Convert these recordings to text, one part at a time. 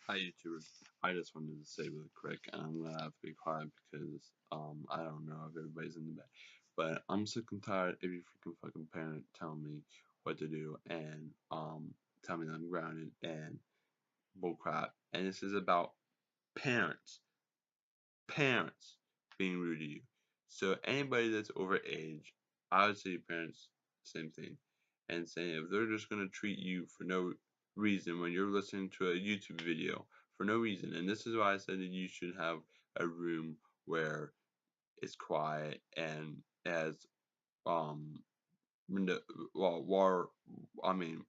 Hi YouTubers. I just wanted to say really quick, and I'm gonna have to be quiet because I don't know if everybody's in the bed, but I'm sick and tired of you freaking fucking parent telling me what to do and tell me that I'm grounded and bullcrap. And this is about parents, parents being rude to you. So anybody that's over age, I would say your parents, same thing, and saying if they're just gonna treat you for no reason when you're listening to a YouTube video for no reason, and this is why I said that you should have a room where it's quiet and has um window, wall, I mean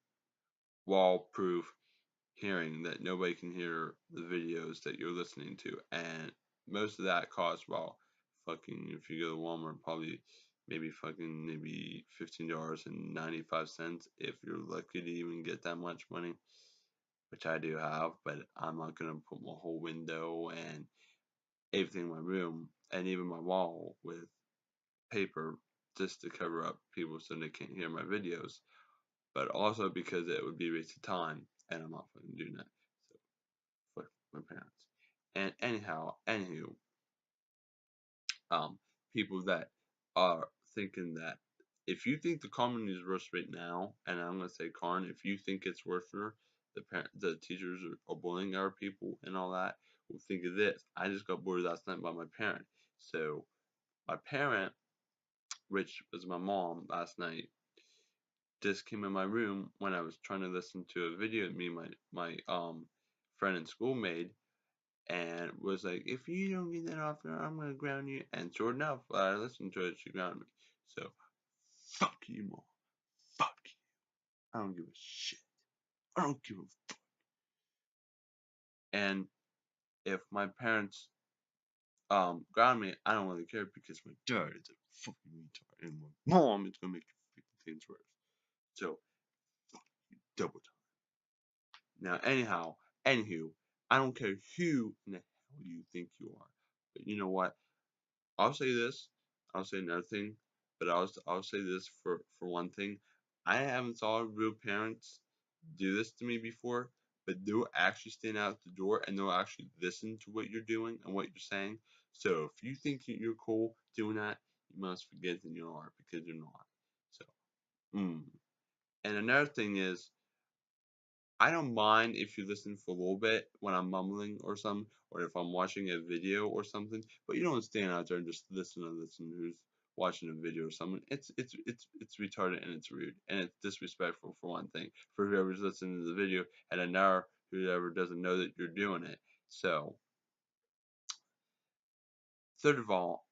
wall proof hearing that nobody can hear the videos that you're listening to, and most of that costs, well, fucking, if you go to Walmart, probably maybe $15.95 if you're lucky to even get that much money, which I do have, but I'm not gonna put my whole window and everything in my room and even my wall with paper just to cover up people so they can't hear my videos, but also because it would be a waste of time and I'm not fucking doing that. So fuck my parents. And anyhow, anywho, um, people that are thinking that if you think the comedy is worse right now, and I'm gonna say Karn, if you think it's worse for the teachers are bullying our people and all that, well, think of this. I just got bullied last night by my parent. So my parent, which was my mom, last night, just came in my room when I was trying to listen to a video me and my friend in school made, and was like, "If you don't get that off there, I'm gonna ground you." And sure enough, when I listened to it, she grounded me. So fuck you, mom. Fuck you. I don't give a shit. I don't give a fuck. And if my parents ground me, I don't really care because my dad is a fucking retard, and my mom is gonna make things worse. So fuck you, double time. Now, anyhow, anywho, I don't care who in the hell you think you are, but you know what? I'll say this. I'll say another thing, but I'll say this for one thing. I haven't saw real parents do this to me before, but they'll actually stand out the door and they'll actually listen to what you're doing and what you're saying. So if you think you're cool doing that, you must forget that you are because you're not. So, mm. And another thing is, I don't mind if you listen for a little bit when I'm mumbling or something, or if I'm watching a video or something, but you don't stand out there and just listen who's watching a video or something. It's retarded and it's rude and it's disrespectful for one thing for whoever's listening to the video and another whoever doesn't know that you're doing it. So third of all,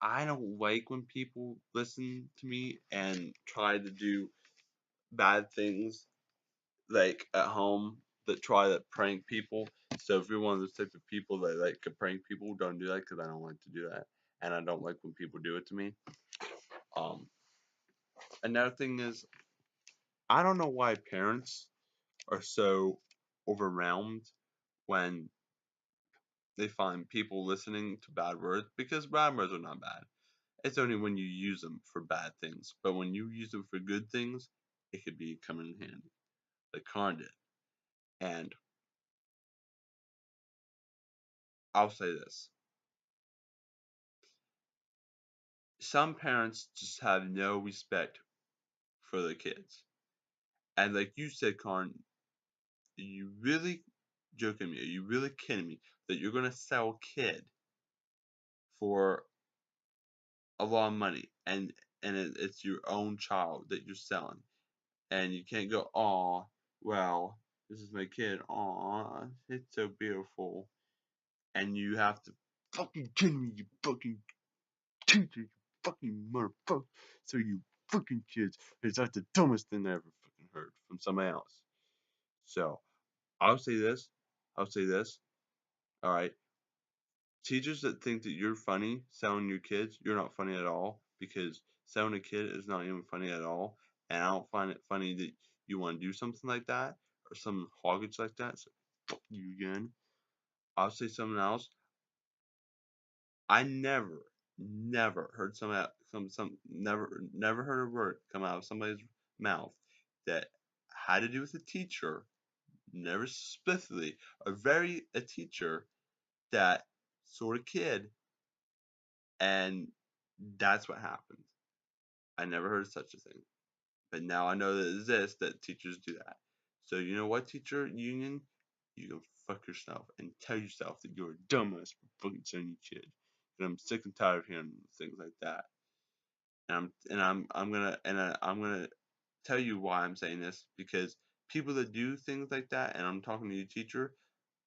I don't like when people listen to me and try to do bad things like at home that try to prank people. So if you're one of those type of people that like to prank people, don't do that because I don't like to do that, and I don't like when people do it to me. Um, Another thing is I don't know why parents are so overwhelmed when they find people listening to bad words because bad words are not bad. It's only when you use them for bad things, but when you use them for good things, it could be coming in handy, like Karn did. And I'll say this: some parents just have no respect for their kids. And like you said, Karn, are you really joking me? Are you really kidding me that you're gonna sell a kid for a lot of money and it's your own child that you're selling and you can't go, "Oh, well, this is my kid. Aw, it's so beautiful," and you have to fucking kidding me, you fucking teacher, you fucking motherfucker. So you fucking kids, it's like the dumbest thing I ever fucking heard from somebody else. So I'll say this. I'll say this. All right. Teachers that think that you're funny selling your kids, you're not funny at all because selling a kid is not even funny at all. And I don't find it funny that you want to do something like that or some hoggage like that. So fuck you again. I'll say something else. I never heard never heard a word come out of somebody's mouth that had to do with a teacher, never specifically, a teacher that sort of kid, and that's what happened. I never heard of such a thing. But now I know that it exists, that teachers do that. So you know what, teacher union? You go fuck yourself and tell yourself that you're a dumbass for fucking sending your kid. And I'm sick and tired of hearing things like that. I'm gonna tell you why I'm saying this, because people that do things like that, and I'm talking to you, teacher,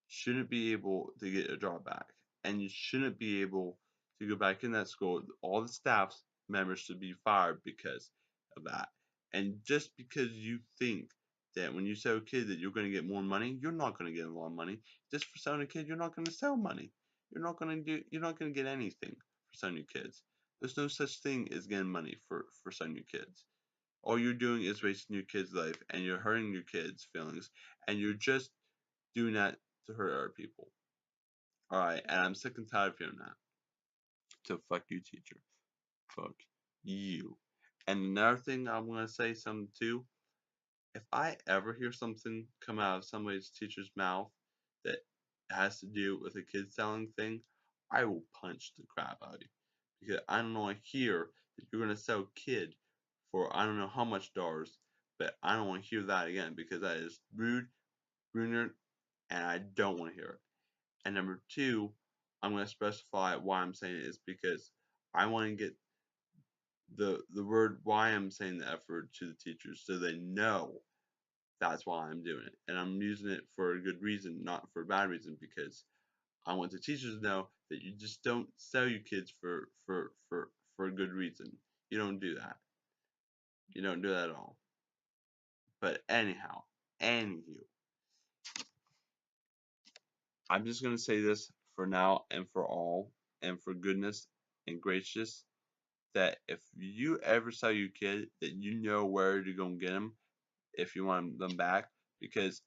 shouldn't be able to get a job back, and you shouldn't be able to go back in that school. All the staff members should be fired because of that. And just because you think that when you sell a kid that you're going to get more money, you're not going to get a lot of money. Just for selling a kid, you're not going to sell money. You're not going to get anything for selling your kids. There's no such thing as getting money for selling your kids. All you're doing is wasting your kid's life, and you're hurting your kids' feelings, and you're just doing that to hurt other people. Alright, and I'm sick and tired of hearing that. So fuck you, teacher. Fuck you. And another thing I'm gonna say something too, if I ever hear something come out of somebody's teacher's mouth that has to do with a kid selling thing, I will punch the crap out of you. Because I don't want to hear that you're gonna sell kid for I don't know how much dollars, but I don't want to hear that again because that is rude, ruiner, and I don't want to hear it. And number two, I'm going to specify why I'm saying it is because I want to get the word why I'm saying the effort to the teachers so they know that's why I'm doing it. And I'm using it for a good reason, not for a bad reason, because I want the teachers to know that you just don't sell your kids for a good reason. You don't do that. You don't do that at all. But anyhow, anywho, I'm just gonna say this for now and for all and for goodness and gracious, that if you ever sell your kid, that you know where to go and get them if you want them back. Because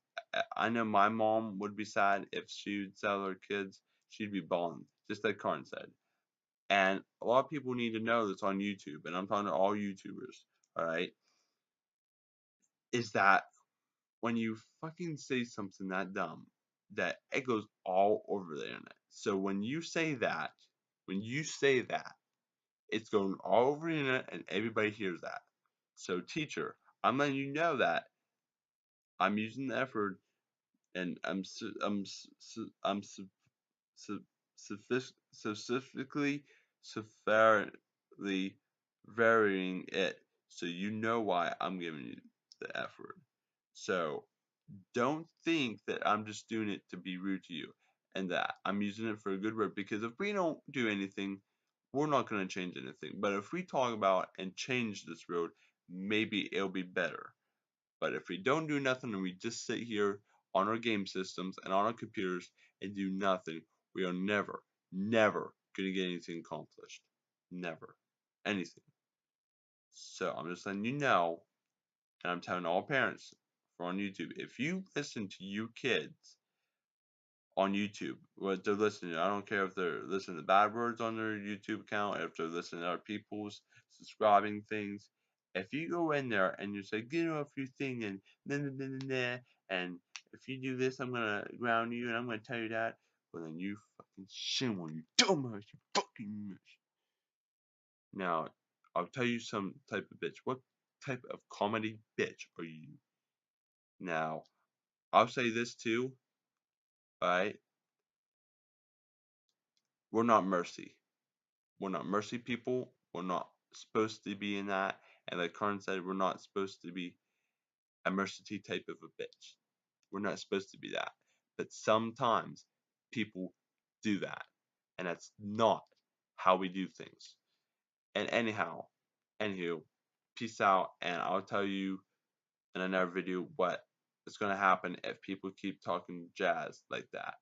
I know my mom would be sad if she would sell her kids. She'd be bawling, just like Karn said. And a lot of people need to know this on YouTube, and I'm talking to all YouTubers, alright, is that when you fucking say something that dumb, that it goes all over the internet. So when you say that, it's going all over the internet and everybody hears that. So teacher, I'm letting you know that I'm using the effort, and su- specifically severely varying it, so you know why I'm giving you the effort. So don't think that I'm just doing it to be rude to you, and that I'm using it for a good word, because if we don't do anything, we're not going to change anything. But if we talk about and change this road, maybe it'll be better. But if we don't do nothing and we just sit here on our game systems and on our computers and do nothing, we are never, never going to get anything accomplished. Never. Anything. So I'm just letting you know, and I'm telling all parents for on YouTube, if you listen to your kids on YouTube, what they're listening to, I don't care if they're listening to bad words on their YouTube account, if they're listening to other people's subscribing things. If you go in there and you say, get off your thing and nah, nah, nah, nah, nah, and if you do this, I'm gonna ground you and I'm gonna tell you that, well then you fucking shame on you, dumbass, you fucking miss. Now, I'll tell you some type of bitch. What type of comedy bitch are you? Now, I'll say this too, alright? We're not Mercy. We're not Mercy people. We're not supposed to be in that. And like Karn said, we're not supposed to be a Mercy type of a bitch. We're not supposed to be that. But sometimes people do that. And that's not how we do things. And anywho, peace out. And I'll tell you in another video what is going to happen if people keep talking jazz like that.